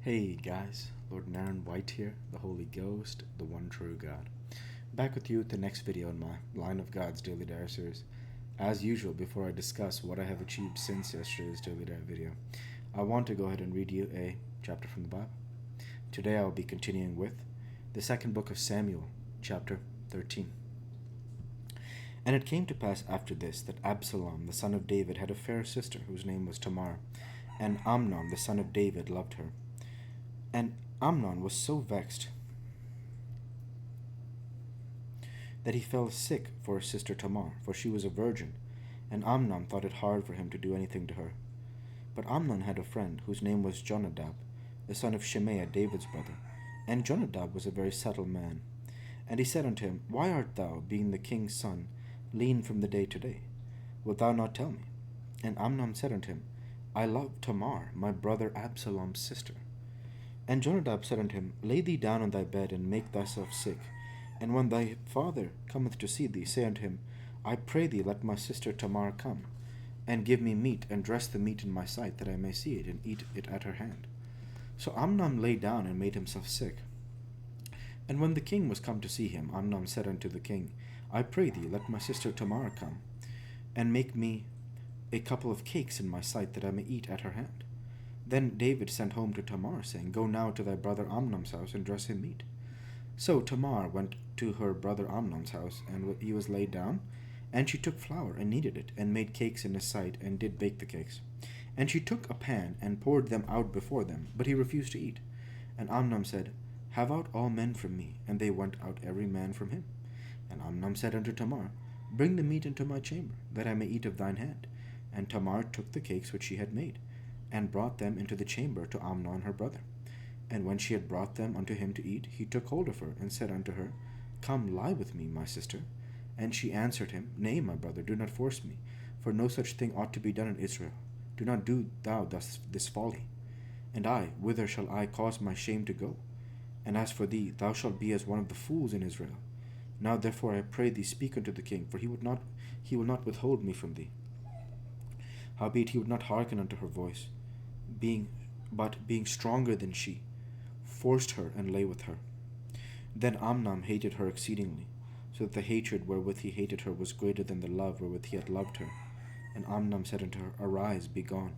Hey guys, Lord Naren White here, the Holy Ghost, the one true God. Back with you with the next video in my Line of God's Daily Diary series. As usual, before I discuss what I have achieved since yesterday's Daily Diary video, I want to go ahead and read you a chapter from the Bible. Today I will be continuing with the second book of Samuel, chapter 13. And it came to pass after this that Absalom, the son of David, had a fair sister whose name was Tamar, and Amnon, the son of David, loved her. And Amnon was so vexed that he fell sick for his sister Tamar, for she was a virgin, and Amnon thought it hard for him to do anything to her. But Amnon had a friend whose name was Jonadab, the son of Shimea, David's brother, and Jonadab was a very subtle man. And he said unto him, Why art thou, being the king's son, lean from the day to day? Wilt thou not tell me? And Amnon said unto him, I love Tamar, my brother Absalom's sister. And Jonadab said unto him, Lay thee down on thy bed, and make thyself sick. And when thy father cometh to see thee, say unto him, I pray thee, let my sister Tamar come, and give me meat, and dress the meat in my sight, that I may see it, and eat it at her hand. So Amnon lay down, and made himself sick. And when the king was come to see him, Amnon said unto the king, I pray thee, let my sister Tamar come, and make me a couple of cakes in my sight, that I may eat at her hand. Then David sent home to Tamar, saying, Go now to thy brother Amnon's house, and dress him meat. So Tamar went to her brother Amnon's house, and he was laid down, and she took flour, and kneaded it, and made cakes in his sight, and did bake the cakes. And she took a pan, and poured them out before them, but he refused to eat. And Amnon said, Have out all men from me. And they went out every man from him. And Amnon said unto Tamar, Bring the meat into my chamber, that I may eat of thine hand. And Tamar took the cakes which she had made, and brought them into the chamber to Amnon her brother. And when she had brought them unto him to eat, he took hold of her, and said unto her, Come lie with me, my sister. And she answered him, Nay, my brother, do not force me, for no such thing ought to be done in Israel. Do not do thou thus this folly. And I, whither shall I cause my shame to go? And as for thee, thou shalt be as one of the fools in Israel. Now therefore I pray thee, speak unto the king, for he will not withhold me from thee. Howbeit he would not hearken unto her voice, but being stronger than she, forced her and lay with her. Then Amnon hated her exceedingly, so that the hatred wherewith he hated her was greater than the love wherewith he had loved her. And Amnon said unto her, Arise, be gone.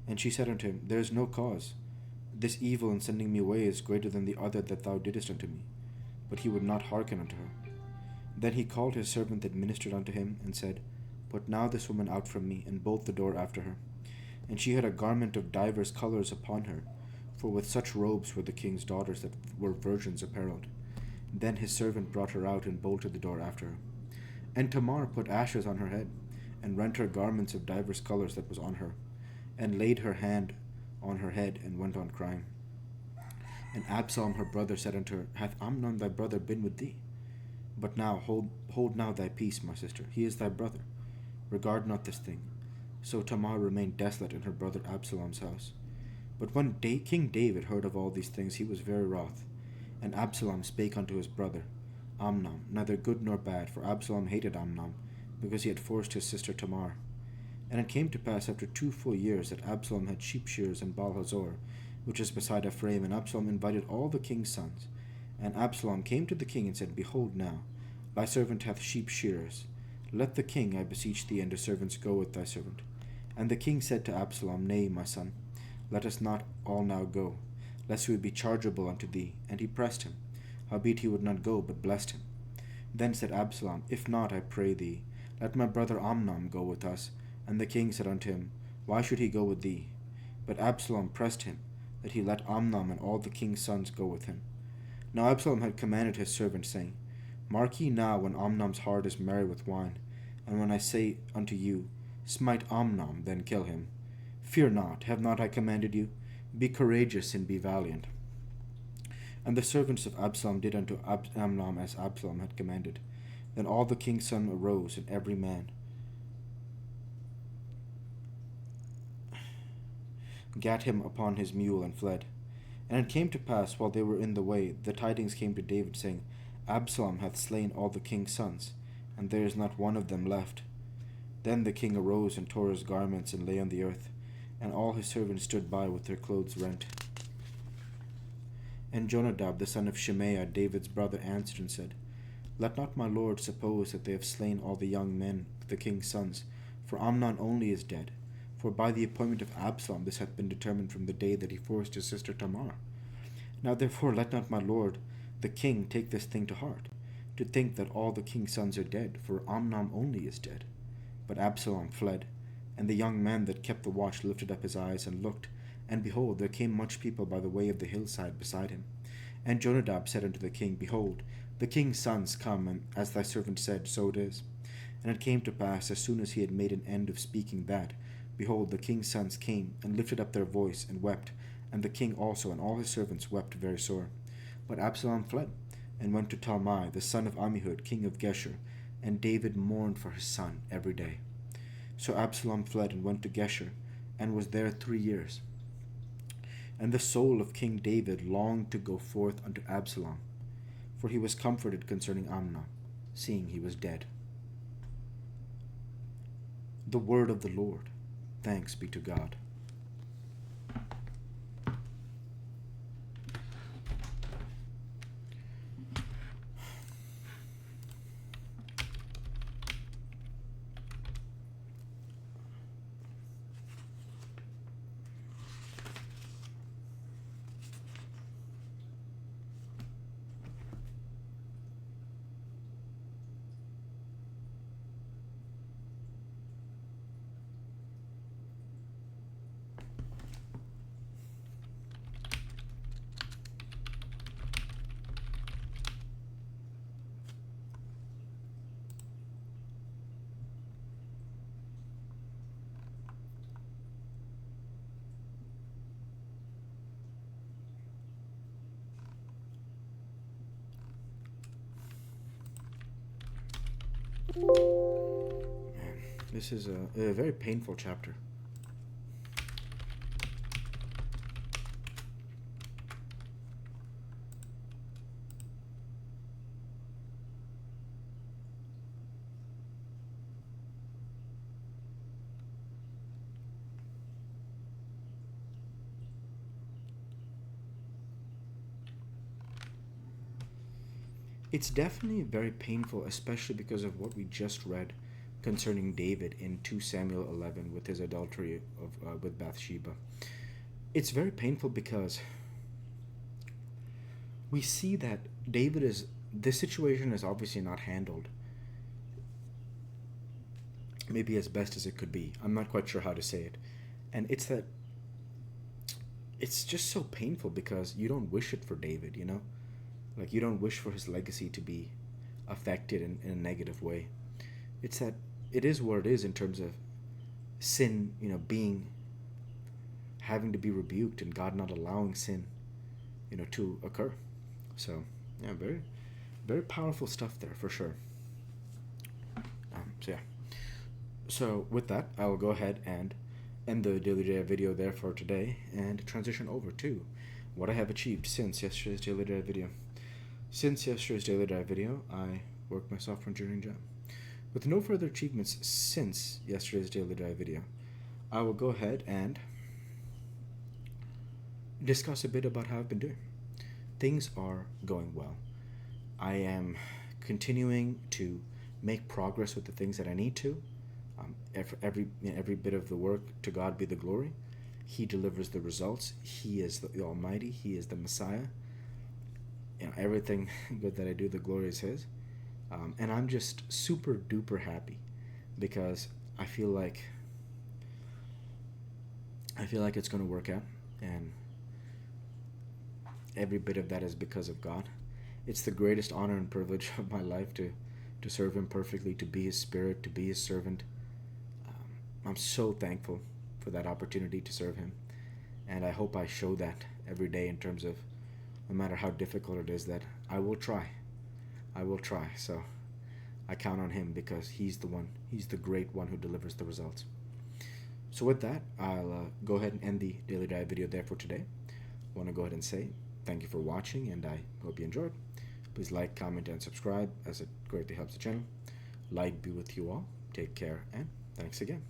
And she said unto him, There is no cause. This evil in sending me away is greater than the other that thou didst unto me. But he would not hearken unto her. Then he called his servant that ministered unto him, and said, Put now this woman out from me, and bolt the door after her. And she had a garment of divers colors upon her, for with such robes were the king's daughters that were virgins apparelled. Then his servant brought her out, and bolted the door after her. And Tamar put ashes on her head, and rent her garments of divers colors that was on her, and laid her hand on her head, and went on crying. And Absalom her brother said unto her, Hath Amnon thy brother been with thee? But now hold now thy peace, my sister, he is thy brother. Regard not this thing. So Tamar remained desolate in her brother Absalom's house. But when King David heard of all these things, he was very wroth. And Absalom spake unto his brother Amnon, neither good nor bad, for Absalom hated Amnon, because he had forced his sister Tamar. And it came to pass after 2 full years that Absalom had sheep shears in Baal-hazor, which is beside Ephraim, and Absalom invited all the king's sons. And Absalom came to the king and said, Behold now, thy servant hath sheep shearers. Let the king, I beseech thee, and his servants go with thy servant. And the king said to Absalom, Nay, my son, let us not all now go, lest we be chargeable unto thee. And he pressed him. Howbeit he would not go, but blessed him. Then said Absalom, If not, I pray thee, let my brother Amnon go with us. And the king said unto him, Why should he go with thee? But Absalom pressed him, that he let Amnon and all the king's sons go with him. Now Absalom had commanded his servant, saying, Mark ye now when Amnon's heart is merry with wine, and when I say unto you, Smite Amnon, then kill him. Fear not, have not I commanded you? Be courageous and be valiant. And the servants of Absalom did unto Amnon as Absalom had commanded. Then all the king's sons arose, and every man gat him upon his mule, and fled. And it came to pass, while they were in the way, the tidings came to David, saying, Absalom hath slain all the king's sons, and there is not one of them left. Then the king arose, and tore his garments, and lay on the earth, and all his servants stood by with their clothes rent. And Jonadab the son of Shimei, David's brother, answered and said, Let not my lord suppose that they have slain all the young men of the king's sons, for Amnon only is dead. For by the appointment of Absalom this hath been determined from the day that he forced his sister Tamar. Now therefore let not my lord the king take this thing to heart, to think that all the king's sons are dead, for Amnon only is dead. But Absalom fled, and the young man that kept the watch lifted up his eyes and looked, and behold, there came much people by the way of the hillside beside him. And Jonadab said unto the king, Behold, the king's sons come, and as thy servant said, so it is. And it came to pass, as soon as he had made an end of speaking that, behold, the king's sons came, and lifted up their voice, and wept, and the king also and all his servants wept very sore. But Absalom fled, and went to Talmai, the son of Ammihud, king of Geshur, and David mourned for his son every day. So Absalom fled and went to Geshur, and was there 3 years. And the soul of King David longed to go forth unto Absalom, for he was comforted concerning Amnon, seeing he was dead. The word of the Lord. Thanks be to God. Man, this is a very painful chapter. It's definitely very painful, especially because of what we just read concerning David in 2 Samuel 11 with his adultery with Bathsheba. It's very painful because we see that this situation is obviously not handled maybe as best as it could be. I'm not quite sure how to say it. And it's just so painful because you don't wish it for David, you know? Like, you don't wish for his legacy to be affected in a negative way. It's that it is what it is in terms of sin, having to be rebuked and God not allowing sin, to occur. So, yeah, very, very powerful stuff there for sure. So, yeah. So, with that, I will go ahead and end the Daily Dive video there for today and transition over to what I have achieved since yesterday's Daily Dive video. Since yesterday's Daily Dive video, I worked my software engineering job. With no further achievements since yesterday's Daily Dive video, I will go ahead and discuss a bit about how I've been doing. Things are going well. I am continuing to make progress with the things that I need to. Every bit of the work, to God be the glory. He delivers the results. He is the Almighty. He is the Messiah. Everything good that I do, the glory is His. And I'm just super duper happy because I feel like it's going to work out, and every bit of that is because of God. It's the greatest honor and privilege of my life to serve Him perfectly, to be His Spirit, to be His servant. I'm so thankful for that opportunity to serve Him, and I hope I show that every day in terms of, no matter how difficult it is, that I will try. So I count on Him because He's the great one who delivers the results. So with that, I'll go ahead and end the Daily Dive video there for today. I want to go ahead and say thank you for watching, and I hope you enjoyed. Please like, comment, and subscribe, as it greatly helps the channel. Light be with you all. Take care, and thanks again.